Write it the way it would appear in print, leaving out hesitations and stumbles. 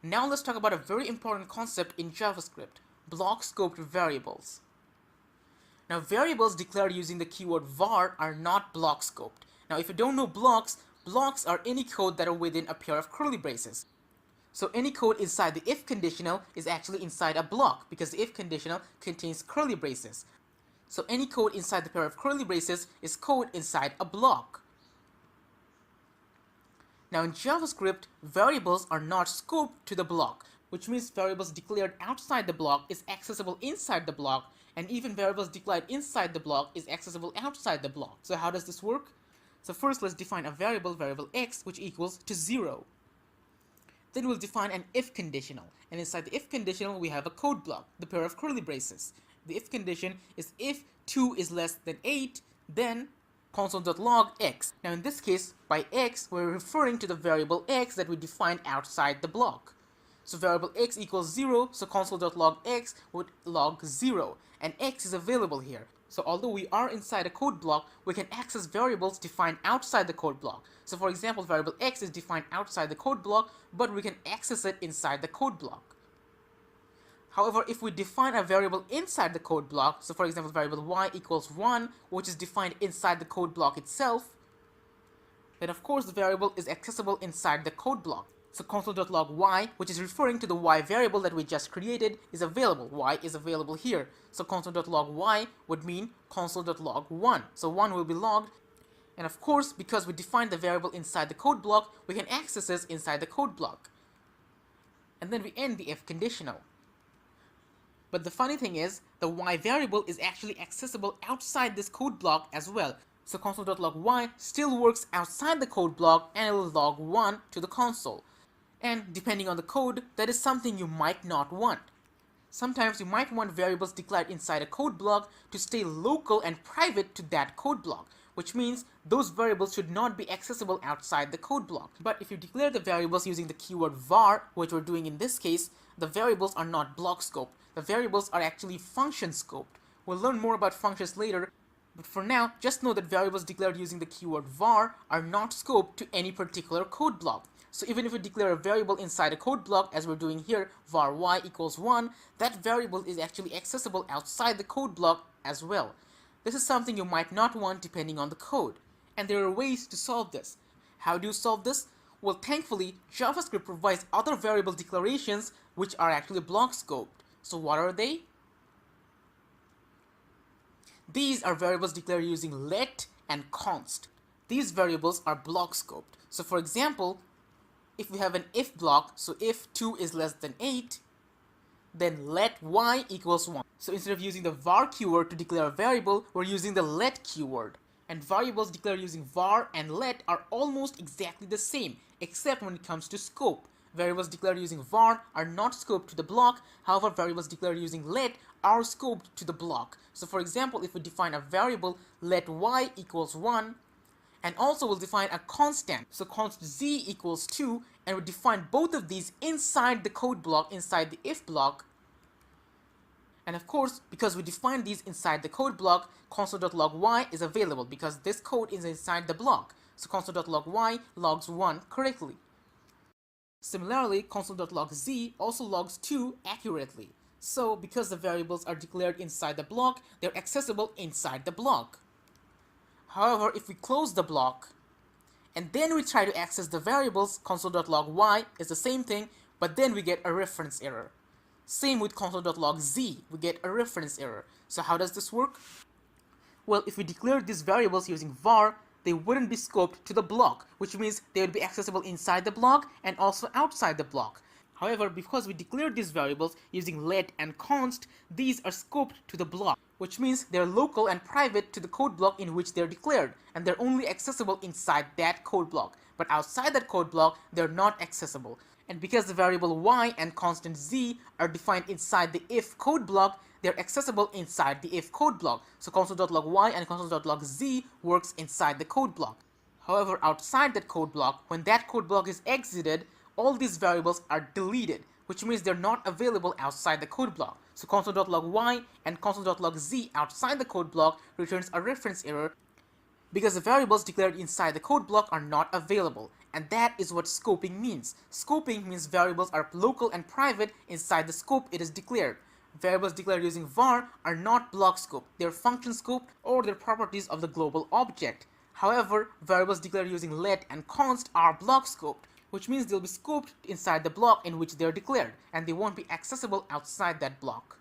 Now let's talk about a very important concept in JavaScript, block-scoped variables. Now variables declared using the keyword var are not block-scoped. Now if you don't know blocks, blocks are any code that are within a pair of curly braces. So any code inside the if conditional is actually inside a block because the if conditional contains curly braces. So any code inside the pair of curly braces is code inside a block. Now in JavaScript, variables are not scoped to the block, which means variables declared outside the block is accessible inside the block, and even variables declared inside the block is accessible outside the block. So how does this work? So first let's define a variable x, which equals to 0. Then we'll define an if conditional, and inside the if conditional we have a code block, the pair of curly braces. The if condition is if 2 is less than 8, then console.log x. Now in this case, by x, we're referring to the variable x that we defined outside the block. So variable x equals 0, so console.log x would log 0, and x is available here. So although we are inside a code block, we can access variables defined outside the code block. So for example, variable x is defined outside the code block, but we can access it inside the code block. However, if we define a variable inside the code block, so for example variable y equals 1, which is defined inside the code block itself, then of course the variable is accessible inside the code block. So console.log y, which is referring to the y variable that we just created, is available. Y is available here. So console.log y would mean console.log 1. So 1 will be logged. And of course, because we defined the variable inside the code block, we can access this inside the code block. And then we end the if conditional. But the funny thing is, the y variable is actually accessible outside this code block as well. So console.log y still works outside the code block and it will log 1 to the console. And depending on the code, that is something you might not want. Sometimes you might want variables declared inside a code block to stay local and private to that code block, which means those variables should not be accessible outside the code block. But if you declare the variables using the keyword var, which we're doing in this case, the variables are not block scoped. The variables are actually function scoped. We'll learn more about functions later, but for now, just know that variables declared using the keyword var are not scoped to any particular code block. So even if we declare a variable inside a code block, as we're doing here, var y equals 1, that variable is actually accessible outside the code block as well. This is something you might not want depending on the code. And there are ways to solve this. How do you solve this? Well, thankfully, JavaScript provides other variable declarations which are actually block scoped. So what are they? These are variables declared using let and const. These variables are block scoped. So for example, if we have an if block, so if 2 is less than 8, then let y equals 1. So instead of using the var keyword to declare a variable, we're using the let keyword. And variables declared using var and let are almost exactly the same, except when it comes to scope. Variables declared using var are not scoped to the block, however variables declared using let are scoped to the block. So for example, if we define a variable let y equals 1, and also we'll define a constant, so const z equals 2, and we define both of these inside the code block, inside the if block. And of course, because we define these inside the code block, console.log y is available because this code is inside the block. So console.log y logs 1 correctly. Similarly, console.log z also logs 2 accurately. So because the variables are declared inside the block, they're accessible inside the block. However, if we close the block and then we try to access the variables, console.log y is the same thing, but then we get a reference error. Same with console.log z, we get a reference error. So how does this work? Well, if we declare these variables using var, they wouldn't be scoped to the block, which means they would be accessible inside the block and also outside the block. However, because we declared these variables using let and const, these are scoped to the block, which means they're local and private to the code block in which they're declared, and they're only accessible inside that code block. But outside that code block, they're not accessible. And because the variable y and constant z are defined inside the if code block, they're accessible inside the if code block. So console.log y and console.log z works inside the code block. However, outside that code block, when that code block is exited, all these variables are deleted, which means they're not available outside the code block. So console.log y and console.log z outside the code block returns a reference error because the variables declared inside the code block are not available. And that is what scoping means. Scoping means variables are local and private inside the scope it is declared. Variables declared using var are not block scoped, they are function scoped or their properties of the global object. However, variables declared using let and const are block scoped, which means they'll be scoped inside the block in which they are declared, and they won't be accessible outside that block.